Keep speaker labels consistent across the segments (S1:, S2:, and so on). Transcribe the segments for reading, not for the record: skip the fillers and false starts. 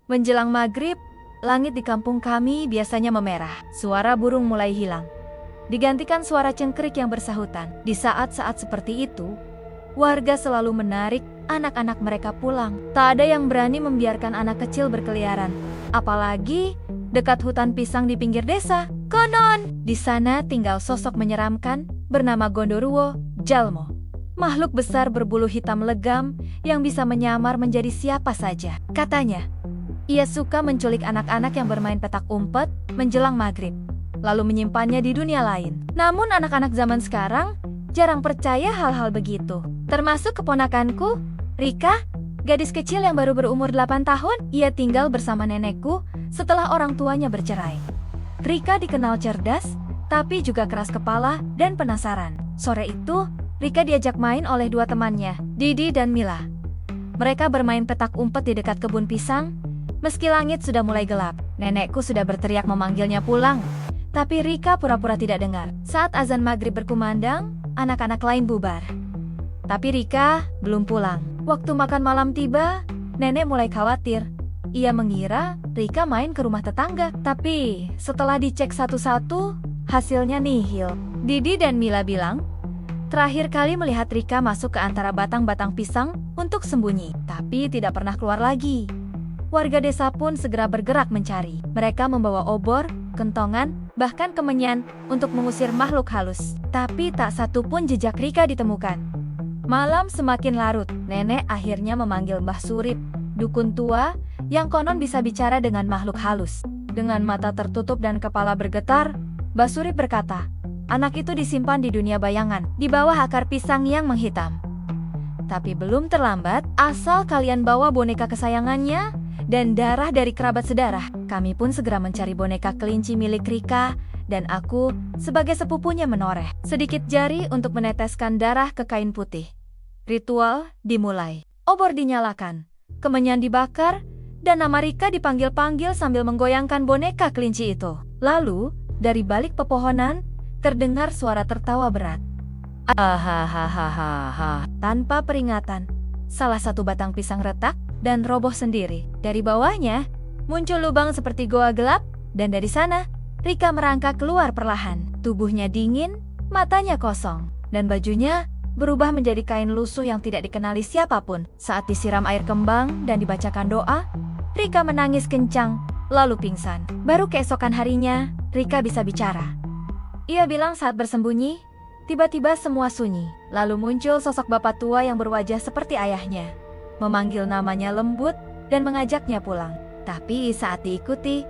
S1: Menjelang maghrib, langit di kampung kami biasanya memerah. Suara burung mulai hilang, digantikan suara cengkrik yang bersahutan. Di saat-saat seperti itu, warga selalu menarik anak-anak mereka pulang. Tak ada yang berani membiarkan anak kecil berkeliaran, apalagi dekat hutan pisang di pinggir desa. Konon, di sana tinggal sosok menyeramkan bernama Gondoruo Jalmo. Makhluk besar berbulu hitam legam yang bisa menyamar menjadi siapa saja. Katanya, ia suka menculik anak-anak yang bermain petak umpet menjelang maghrib, lalu menyimpannya di dunia lain. Namun anak-anak zaman sekarang jarang percaya hal-hal begitu. Termasuk keponakanku, Rika, gadis kecil yang baru berumur 8 tahun. Ia tinggal bersama nenekku setelah orang tuanya bercerai. Rika dikenal cerdas, tapi juga keras kepala dan penasaran. Sore itu, Rika diajak main oleh dua temannya, Didi dan Mila. Mereka bermain petak umpet di dekat kebun pisang. Meski langit sudah mulai gelap, nenekku sudah berteriak memanggilnya pulang. Tapi Rika pura-pura tidak dengar. Saat azan maghrib berkumandang, anak-anak lain bubar. Tapi Rika belum pulang. Waktu makan malam tiba, nenek mulai khawatir. Ia mengira Rika main ke rumah tetangga. Tapi setelah dicek satu-satu, hasilnya nihil. Didi dan Mila bilang, terakhir kali melihat Rika masuk ke antara batang-batang pisang untuk sembunyi, tapi tidak pernah keluar lagi. Warga desa pun segera bergerak mencari. Mereka membawa obor, kentongan, bahkan kemenyan untuk mengusir makhluk halus. Tapi tak satu pun jejak Rika ditemukan. Malam semakin larut, nenek akhirnya memanggil Mbah Surip, dukun tua yang konon bisa bicara dengan makhluk halus. Dengan mata tertutup dan kepala bergetar, Mbah Surip berkata, anak itu disimpan di dunia bayangan, di bawah akar pisang yang menghitam. Tapi belum terlambat, asal kalian bawa boneka kesayangannya dan darah dari kerabat sedarah. Kami pun segera mencari boneka kelinci milik Rika, dan aku sebagai sepupunya menoreh sedikit jari untuk meneteskan darah ke kain putih. Ritual dimulai. Obor dinyalakan, kemenyan dibakar, dan nama Rika dipanggil-panggil sambil menggoyangkan boneka kelinci itu. Lalu, dari balik pepohonan, terdengar suara tertawa berat. Ahahaha. Tanpa peringatan, salah satu batang pisang retak dan roboh sendiri. Dari bawahnya, muncul lubang seperti goa gelap, dan dari sana, Rika merangkak keluar perlahan. Tubuhnya dingin, matanya kosong, dan bajunya berubah menjadi kain lusuh yang tidak dikenali siapapun. Saat disiram air kembang dan dibacakan doa, Rika menangis kencang, lalu pingsan. Baru keesokan harinya, Rika bisa bicara. Ia bilang saat bersembunyi, tiba-tiba semua sunyi. Lalu muncul sosok bapak tua yang berwajah seperti ayahnya, memanggil namanya lembut dan mengajaknya pulang. Tapi saat diikuti,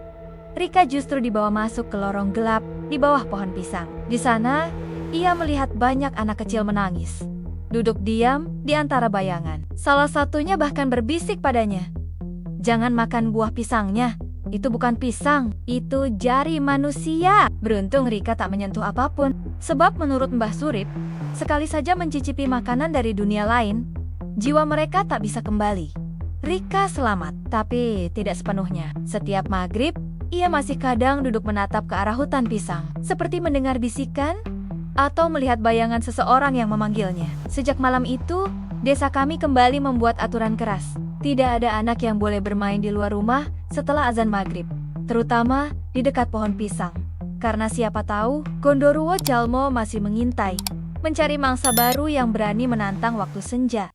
S1: Rika justru dibawa masuk ke lorong gelap di bawah pohon pisang. Di sana, ia melihat banyak anak kecil menangis, duduk diam di antara bayangan. Salah satunya bahkan berbisik padanya, "Jangan makan buah pisangnya. Itu bukan pisang, itu jari manusia." Beruntung Rika tak menyentuh apapun, sebab menurut Mbah Surip, sekali saja mencicipi makanan dari dunia lain, jiwa mereka tak bisa kembali. Rika selamat, tapi tidak sepenuhnya. Setiap maghrib, ia masih kadang duduk menatap ke arah hutan pisang, seperti mendengar bisikan atau melihat bayangan seseorang yang memanggilnya. Sejak malam itu, desa kami kembali membuat aturan keras. Tidak ada anak yang boleh bermain di luar rumah setelah azan maghrib, terutama di dekat pohon pisang. Karena siapa tahu, Gondoruo Jalmo masih mengintai, mencari mangsa baru yang berani menantang waktu senja.